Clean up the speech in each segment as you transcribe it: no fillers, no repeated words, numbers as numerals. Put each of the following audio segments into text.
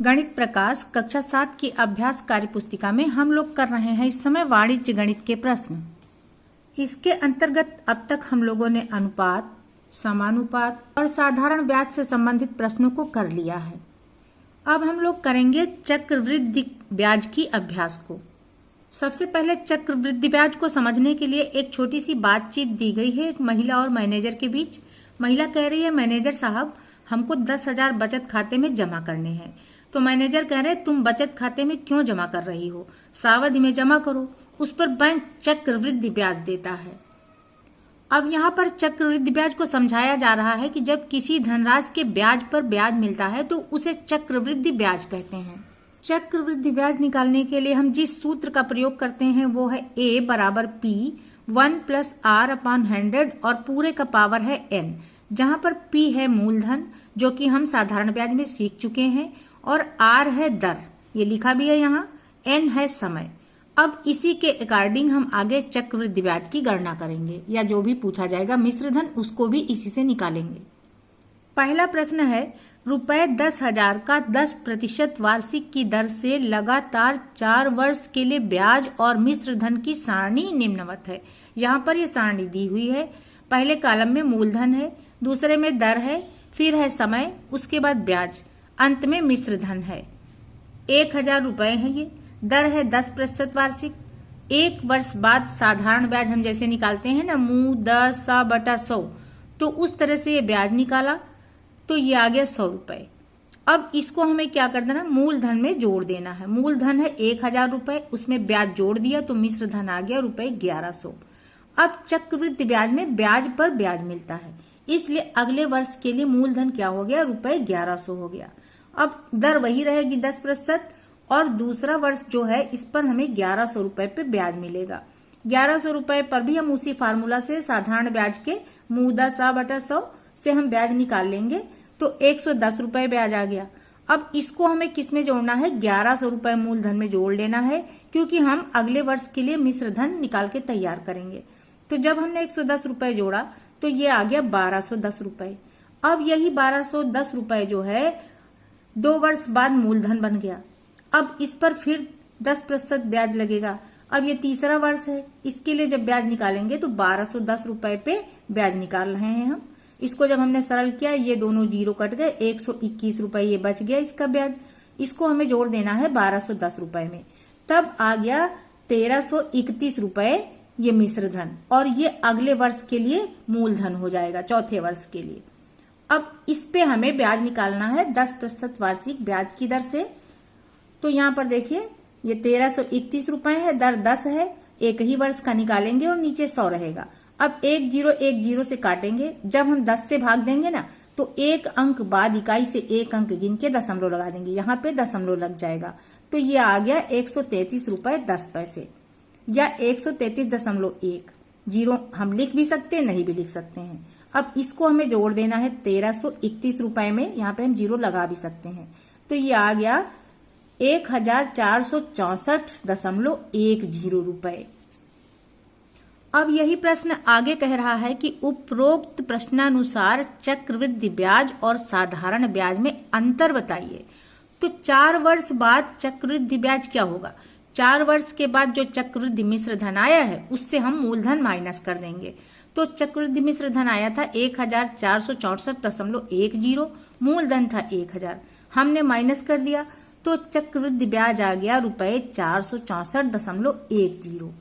गणित प्रकाश कक्षा 7 की अभ्यास कार्य पुस्तिका में हम लोग कर रहे हैं इस समय वाणिज्य गणित के प्रश्न। इसके अंतर्गत अब तक हम लोगों ने अनुपात, समानुपात और साधारण ब्याज से संबंधित प्रश्नों को कर लिया है। अब हम लोग करेंगे चक्रवृद्धि ब्याज की अभ्यास को। सबसे पहले चक्रवृद्धि ब्याज को समझने के लिए एक छोटी सी बातचीत दी गई है एक महिला और मैनेजर के बीच। महिला कह रही है, मैनेजर साहब हमको 10,000 बचत खाते में जमा करने हैं। तो मैनेजर कह रहे, तुम बचत खाते में क्यों जमा कर रही हो, सावधि में जमा करो, उस पर बैंक चक्रवृद्धि ब्याज देता है। अब यहाँ पर चक्रवृद्धि ब्याज को समझाया जा रहा है कि जब किसी धनराशि के ब्याज पर ब्याज मिलता है तो उसे चक्रवृद्धि ब्याज कहते हैं। चक्रवृद्धि ब्याज निकालने के लिए हम जिस सूत्र का प्रयोग करते हैं वो है A बराबर P 1 + R/100 और पूरे का पावर है n, जहां पर P है मूलधन जो कि हम साधारण ब्याज में सीख चुके हैं और R है दर, ये लिखा भी है यहाँ, n है समय। अब इसी के अकॉर्डिंग हम आगे चक्रवृद्धि ब्याज की गणना करेंगे या जो भी पूछा जाएगा मिश्रधन उसको भी इसी से निकालेंगे। पहला प्रश्न है, रुपए 10,000 का 10% वार्षिक की दर से लगातार 4 वर्ष के लिए ब्याज और मिश्रधन की सारणी निम्नवत है। यहाँ पर ये सारणी दी हुई है। पहले कॉलम में मूलधन है, दूसरे में दर है, फिर है समय, उसके बाद ब्याज, अंत में मिश्रधन है। 1,000 रुपए है, ये दर है 10% वार्षिक। 1 वर्ष बाद साधारण ब्याज हम जैसे निकालते हैं ना, मुँह 10/100, तो उस तरह से ये ब्याज निकाला तो ये आ गया 100 रुपए। अब इसको हमें क्या कर देना, मूलधन में जोड़ देना है। मूलधन है 1,000 रुपए, उसमें ब्याज जोड़ दिया तो मिश्रधन आ गया रुपए 1,100। अब चक्रवृद्धि ब्याज में ब्याज पर ब्याज मिलता है, इसलिए अगले वर्ष के लिए मूलधन क्या हो गया, रुपए 1,100 हो गया। अब दर वही रहेगी 10% और दूसरा वर्ष जो है इस पर हमें 1,100 रुपए पे ब्याज मिलेगा। 1,100 रुपए पर भी हम उसी फार्मूला से साधारण ब्याज के मुँह 10/100 से हम ब्याज निकाल लेंगे तो 110 रुपए ब्याज आ गया। अब इसको हमें किस में जोड़ना है, 1,100 रुपए मूलधन में जोड़ लेना है, क्योंकि हम अगले वर्ष के लिए मिश्रधन निकाल के तैयार करेंगे। तो जब हमने 110 रुपए जोड़ा तो ये आ गया 1,210 रुपए। अब यही 1,210 रुपए जो है 2 वर्ष बाद मूलधन बन गया। अब इस पर फिर 10% ब्याज लगेगा। अब ये तीसरा वर्ष है, इसके लिए जब ब्याज निकालेंगे तो 1,210 रुपए पे ब्याज निकाल रहे हैं हम। इसको जब हमने सरल किया, ये दोनों जीरो कट गए, 121 रुपए ये बच गया इसका ब्याज। इसको हमें जोड़ देना है 1,210 रुपए में, तब आ गया 1,331 रुपए ये मिश्रधन, और ये अगले वर्ष के लिए मूलधन हो जाएगा, चौथे वर्ष के लिए। अब इस पे हमें ब्याज निकालना है 10% वार्षिक ब्याज की दर से। तो यहाँ पर देखिए ये 1,331 रुपए है, दर 10 है, एक ही वर्ष का निकालेंगे और नीचे 100 रहेगा। अब 1010 से काटेंगे, जब हम 10 से भाग देंगे ना तो एक अंक बाद इकाई से एक अंक गिन के दशमलव लगा देंगे, यहाँ पे दशमलव लग जाएगा। तो ये आ गया 133 रुपए 10 पैसे या 133.1। जीरो हम लिख भी सकते हैं, नहीं भी लिख सकते हैं। अब इसको हमें जोड़ देना है 1,331 रुपए में, यहाँ पे हम जीरो लगा भी सकते हैं। तो ये आ गया 1,464.10 रुपए। अब यही प्रश्न आगे कह रहा है कि उपरोक्त प्रश्नानुसार चक्रवृद्धि ब्याज और साधारण ब्याज में अंतर बताइए। तो 4 वर्ष बाद चक्रवृद्धि ब्याज क्या होगा, 4 वर्ष के बाद जो चक्रवृद्धि मिश्रधन आया है उससे हम मूलधन माइनस कर देंगे। तो चक्रवृद्धि मिश्रधन आया था 1,464.10, मूलधन था 1,000, हमने माइनस कर दिया तो चक्रवृद्धि ब्याज आ गया रुपए 464.10।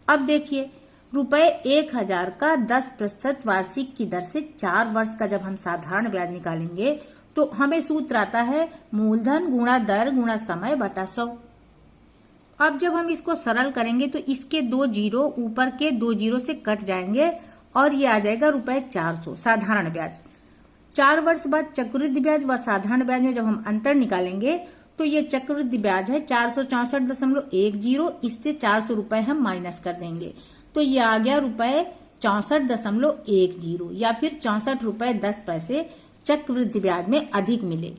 अब देखिए रुपए 1,000 का 10% वार्षिक की दर से 4 वर्ष का जब हम साधारण ब्याज निकालेंगे तो हमें सूत्र आता है मूलधन गुणा दर गुणा समय बटा 100। अब जब हम इसको सरल करेंगे तो इसके 2 जीरो ऊपर के 2 जीरो से कट जाएंगे और ये आ जाएगा रुपए 400 साधारण ब्याज। 4 वर्ष बाद चक्रवृद्धि ब्याज व साधारण ब्याज में जब हम अंतर निकालेंगे तो ये चक्रवृद्धि ब्याज है 464.10, इससे 400 रुपए हम माइनस कर देंगे तो ये आ गया रुपए 64.10 या फिर 64 रुपए 10 पैसे चक्रवृद्धि ब्याज में अधिक मिले।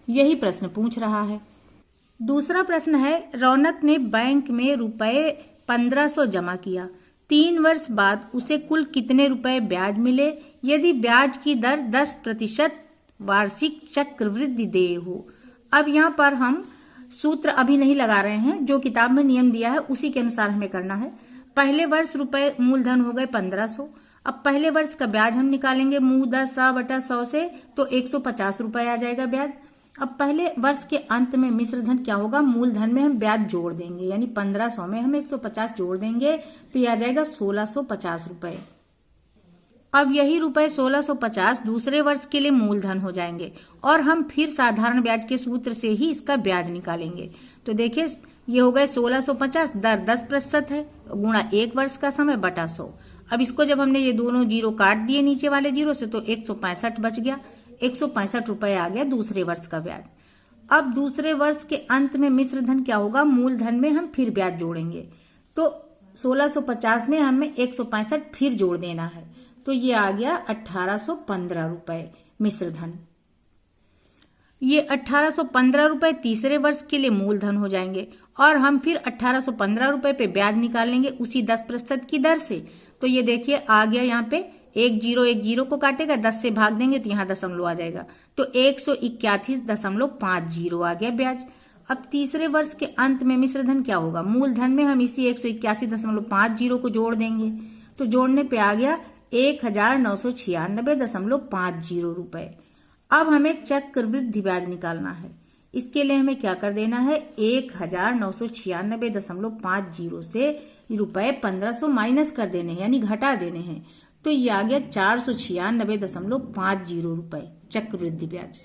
यही प्रश्न पूछ रहा है। दूसरा प्रश्न है, रौनक ने बैंक में रुपए 1,500 जमा किया, 3 वर्ष बाद उसे कुल कितने रुपए ब्याज मिले यदि ब्याज की दर 10% वार्षिक चक्रवृद्धि देय हो। अब यहाँ पर हम सूत्र अभी नहीं लगा रहे हैं, जो किताब में नियम दिया है उसी के अनुसार हमें करना है। पहले वर्ष रुपए मूलधन हो गए 1500। अब पहले वर्ष का ब्याज हम निकालेंगे मूल 10/100 से, तो 150 रुपए आ जाएगा ब्याज। अब पहले वर्ष के अंत में मिश्र धन क्या होगा, मूलधन में हम ब्याज जोड़ देंगे, यानी 1500 में हम 150 जोड़ देंगे तो यह आ जाएगा 1650 रुपए। अब यही रुपए 1650 दूसरे वर्ष के लिए मूलधन हो जाएंगे और हम फिर साधारण ब्याज के सूत्र से ही इसका ब्याज निकालेंगे। तो देखिए ये हो गए 1650, दर 10% है, गुणा 1 वर्ष का समय बटा 100। अब इसको जब हमने ये दोनों जीरो काट दिए नीचे वाले जीरो से, तो 165 बच गया, 165 रुपए आ गया दूसरे वर्ष का ब्याज। अब दूसरे वर्ष के अंत में मिश्र धन क्या होगा, मूलधन में हम फिर ब्याज जोड़ेंगे, तो 1650 में हमें 165 फिर जोड़ देना है, तो ये आ गया 1815 रुपए मिश्र धन। ये 1815 रुपए तीसरे वर्ष के लिए मूलधन हो जाएंगे और हम फिर 1815 रुपए पे ब्याज निकालेंगे उसी 10% की दर से। तो ये देखिए आ गया, यहाँ पे एक जीरो को काटेगा, 10 से भाग देंगे तो यहाँ दशमलव आ जाएगा, तो 181.50 आ गया ब्याज। अब तीसरे वर्ष के अंत में मिश्र धन क्या होगा, मूलधन में हम इसी 181.50 को जोड़ देंगे, तो जोड़ने पे आ गया 1996.50 रुपए। अब हमें चक्रवृद्धि ब्याज निकालना है। इसके लिए हमें क्या कर देना है, 1996.50 से रुपए 1500 माइनस कर देने हैं, यानी घटा देने हैं, तो ये आ गया 496.50 रुपए चक्रवृद्धि ब्याज।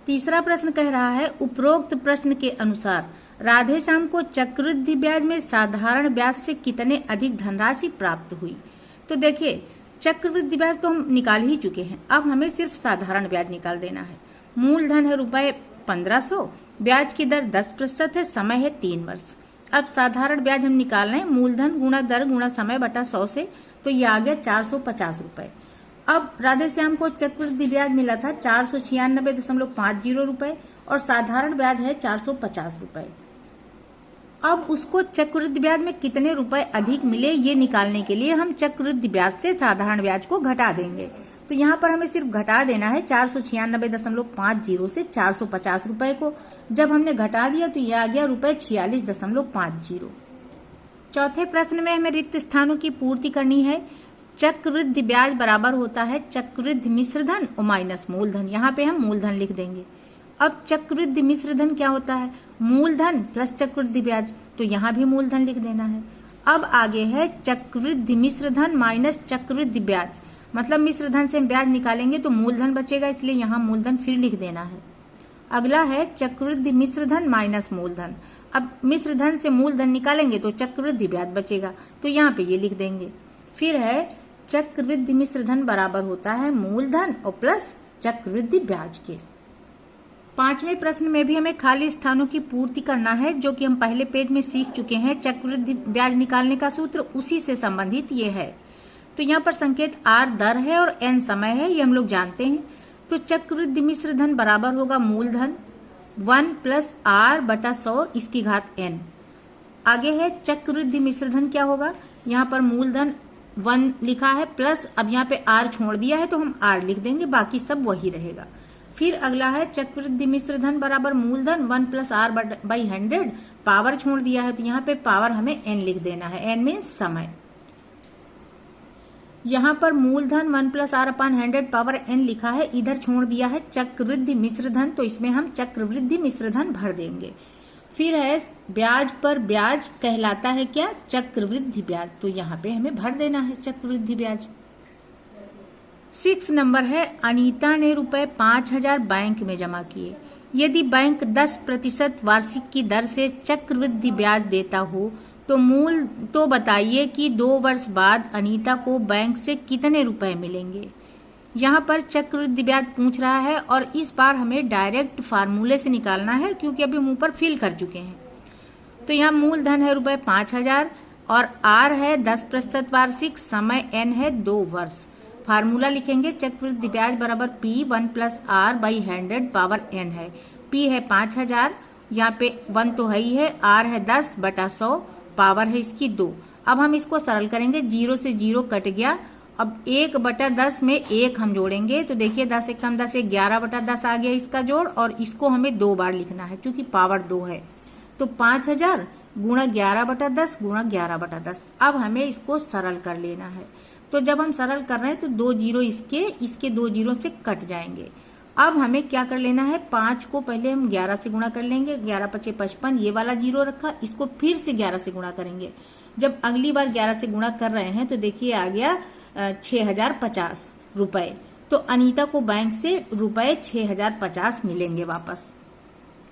तीसरा प्रश्न कह रहा है, उपरोक्त प्रश्न के अनुसार राधेश्याम को चक्रवृद्धि ब्याज में साधारण ब्याज से कितने अधिक धनराशि प्राप्त हुई। तो देखिए चक्रवृद्धि ब्याज तो हम निकाल ही चुके हैं, अब हमें सिर्फ साधारण ब्याज निकाल देना है। मूलधन है रुपए 1500, ब्याज की दर 10% है, समय है 3 वर्ष। अब साधारण ब्याज हम निकाल रहे हैं, मूलधन गुणा दर गुणा समय बटा 100 से, तो ये आ गया 450 रुपए। अब राधेश्याम को चक्रवृद्धि ब्याज मिला था 496.50 रुपए और साधारण ब्याज है 450 रुपए। अब उसको चक्रवृद्धि ब्याज में कितने रुपए अधिक मिले ये निकालने के लिए हम चक्रवृद्धि ब्याज से साधारण ब्याज को घटा देंगे। तो यहाँ पर हमें सिर्फ घटा देना है 496.50 से 450 रुपए को। जब हमने घटा दिया तो यह आ गया रुपए 46.50। चौथे प्रश्न में हमें रिक्त स्थानों की पूर्ति करनी है। चक्रवृद्धि ब्याज बराबर होता है चक्रवृद्धि मिश्र धन और माइनस मूलधन। यहाँ पे हम मूलधन लिख देंगे। अब चक्रवृद्धि मिश्र धन क्या होता है, मूलधन प्लस चक्रवृद्धि ब्याज, तो यहाँ भी मूलधन लिख देना है। अब आगे है चक्रवृद्धि मिश्र धन माइनस चक्रवृद्धि ब्याज, मतलब मिश्र धन से हम ब्याज निकालेंगे तो मूलधन बचेगा, इसलिए यहाँ मूलधन फिर लिख देना है। अगला है चक्रवृद्धि मिश्र धन माइनस मूलधन। अब मिश्र धन से मूलधन निकालेंगे तो चक्रवृद्धि ब्याज बचेगा, तो यहाँ पे ये लिख देंगे। फिर है चक्रवृद्धि मिश्र धन बराबर होता है मूलधन और प्लस चक्रवृद्धि ब्याज के। पांचवें प्रश्न में भी हमें खाली स्थानों की पूर्ति करना है, जो कि हम पहले पेज में सीख चुके हैं। चक्रवृद्धि ब्याज निकालने का सूत्र उसी से संबंधित ये है। तो यहाँ पर संकेत R दर है और N समय है, ये हम लोग जानते हैं। तो चक्रवृद्धि मिश्र धन बराबर होगा मूलधन 1 + R/100 इसकी घात N। आगे है चक्रवृद्धि मिश्र धन क्या होगा, यहाँ पर मूलधन 1 लिखा है प्लस, अब यहाँ पे R छोड़ दिया है तो हम R लिख देंगे, बाकी सब वही रहेगा। फिर अगला है चक्रवृद्धि मिश्र धन बराबर मूलधन 1 + R/100, पावर छोड़ दिया है तो यहाँ पे पावर हमें N लिख देना है। N मीन्स समय। यहाँ पर मूलधन 1 + R/100 पावर N लिखा है, इधर छोड़ दिया है चक्रवृद्धि मिश्र धन, तो इसमें हम चक्रवृद्धि मिश्र धन भर देंगे। फिर है ब्याज पर ब्याज कहलाता है क्या, चक्रवृद्धि ब्याज, तो यहाँ पे हमें भर देना है चक्रवृद्धि ब्याज। 6 नंबर है, अनीता ने रुपए 5000 बैंक में जमा किए। यदि बैंक 10% वार्षिक की दर से चक्रवृद्धि ब्याज देता हो तो बताइए कि 2 वर्ष बाद अनीता को बैंक से कितने रुपए मिलेंगे। यहाँ पर चक्रवृद्धि ब्याज पूछ रहा है और इस बार हमें डायरेक्ट फार्मूले से निकालना है, क्योंकि अभी हम ऊपर फिल कर चुके हैं। तो यहाँ मूलधन है रुपए 5000 और R है 10% वार्षिक, समय N है 2 वर्ष। फार्मूला लिखेंगे चक्रवृद्धि ब्याज बराबर P 1 + R/100 पावर N है। P है 5000, यहाँ पे 1 तो है ही है, R है 10/100, पावर है इसकी 2। अब हम इसको सरल करेंगे, 0 से 0 कट गया अब 1/10 में 1 हम जोड़ेंगे तो देखिए 10 एक कम 10, 11/10 आ गया इसका जोड़, और इसको हमें 2 बार लिखना है क्योंकि पावर 2 है। तो 5000 गुणा 11/10 गुणा 11/10। अब हमें इसको सरल कर लेना है। तो जब हम सरल कर रहे हैं तो 2 जीरो इसके 2 जीरो से कट जाएंगे। अब हमें क्या कर लेना है, 5 को पहले हम 11 से गुणा कर लेंगे, 11 पचे 55, ये वाला जीरो रखा, इसको फिर से 11 से गुणा करेंगे। जब अगली बार 11 से गुणा कर रहे हैं तो देखिए आ गया 6050 रुपए। तो अनीता को बैंक से रुपए 6050 मिलेंगे वापस।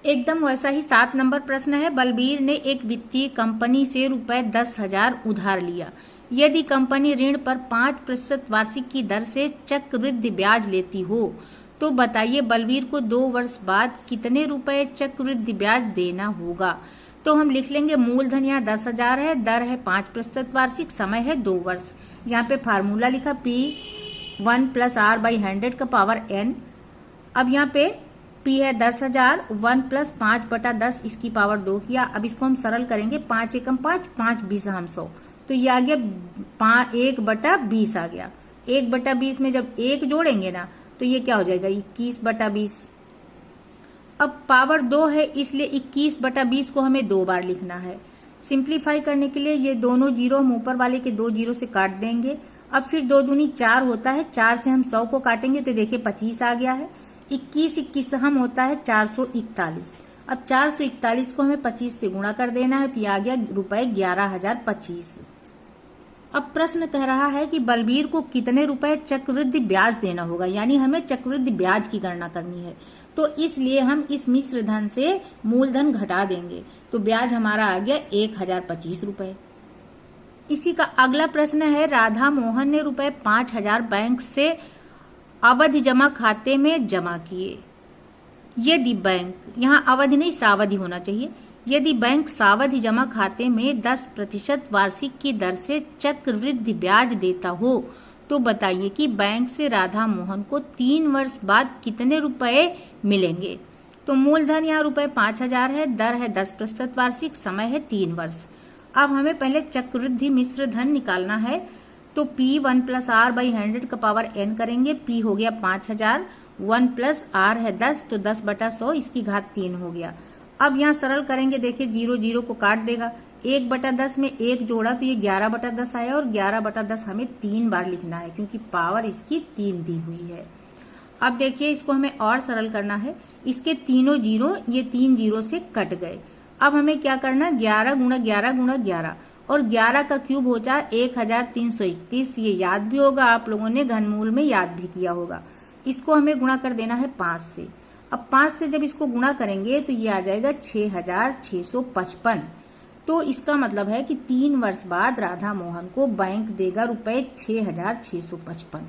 एकदम वैसा ही 7 नंबर प्रश्न है। बलबीर ने एक वित्तीय कंपनी से रुपए 10,000 उधार लिया। यदि कंपनी ऋण पर 5% वार्षिक की दर से चक्रवृद्धि ब्याज लेती हो तो बताइए बलबीर को 2 वर्ष बाद कितने रुपए चक्रवृद्धि ब्याज देना होगा। तो हम लिख लेंगे मूलधन यहाँ 10,000 है, दर है 5% वार्षिक, समय है 2 वर्ष। यहाँ पे फार्मूला लिखा P1 + R/100 का पावर n। अब यहाँ पे P है 10,000, 1 + 5/10 इसकी पावर 2 किया। अब इसको हम सरल करेंगे, 5 एकम 5, 5 20 हम 100, तो ये आ गया 1/20 आ गया। 1/20 में जब 1 जोड़ेंगे ना तो ये क्या हो जाएगा 21/20। अब पावर 2 है इसलिए 21/20 को हमें 2 बार लिखना है। सिंप्लीफाई करने के लिए ये दोनों जीरो हम ऊपर वाले के 2 जीरो से काट देंगे। अब फिर 2 दूनी 4 होता है, 4 से हम 100 को काटेंगे तो देखिए 25 आ गया है। 21 हम होता है 441। अब 441 को हमें 25 से गुणा कर देना है तो ये आ गया रुपए 11,025। अब प्रश्न कह रहा है कि बलबीर को कितने रुपए चक्रवृद्धि ब्याज देना होगा, यानी हमें चक्रवृद्धि ब्याज की गणना करनी है। तो इसलिए हम इस मिश्र धन से मूलधन घटा देंगे तो ब्याज हमारा आ गया 1,025 रुपए। इसी का अगला प्रश्न है, राधा मोहन ने रुपए 5,000 बैंक से अवधि जमा खाते में जमा किए। यदि बैंक, यहाँ अवधि नहीं सावधि होना चाहिए, यदि बैंक सावधि जमा खाते में 10% वार्षिक की दर से चक्रवृद्धि ब्याज देता हो तो बताइए कि बैंक से राधा मोहन को 3 वर्ष बाद कितने रुपए मिलेंगे। तो मूलधन यहाँ रुपए 5,000 है, दर है 10% वार्षिक, समय है 3 वर्ष। अब हमें पहले चक्रवृद्धि मिश्र धन निकालना है तो P1 + R/100 का पावर n करेंगे। P हो गया 5,000, 1 + R है 10 तो 10/100 इसकी घात 3 हो गया। अब यहाँ सरल करेंगे, देखिए 0 0 को काट देगा, 1/10 में 1 जोड़ा तो ये 11/10 आया, और 11/10 हमें 3 बार लिखना है क्योंकि पावर इसकी 3 दी हुई है। अब देखिए इसको हमें और सरल करना है, इसके तीनों जीरो ये 3 जीरो से कट गए। अब हमें क्या करना, 11 × 11 × 11, और 11 का क्यूब होता है 1331। ये याद भी होगा, आप लोगों ने घनमूल में याद भी किया होगा। इसको हमें गुणा कर देना है 5 से। अब 5 से जब इसको गुणा करेंगे तो ये आ जाएगा 6,655। तो इसका मतलब है कि 3 वर्ष बाद राधा मोहन को बैंक देगा रुपए 6,655।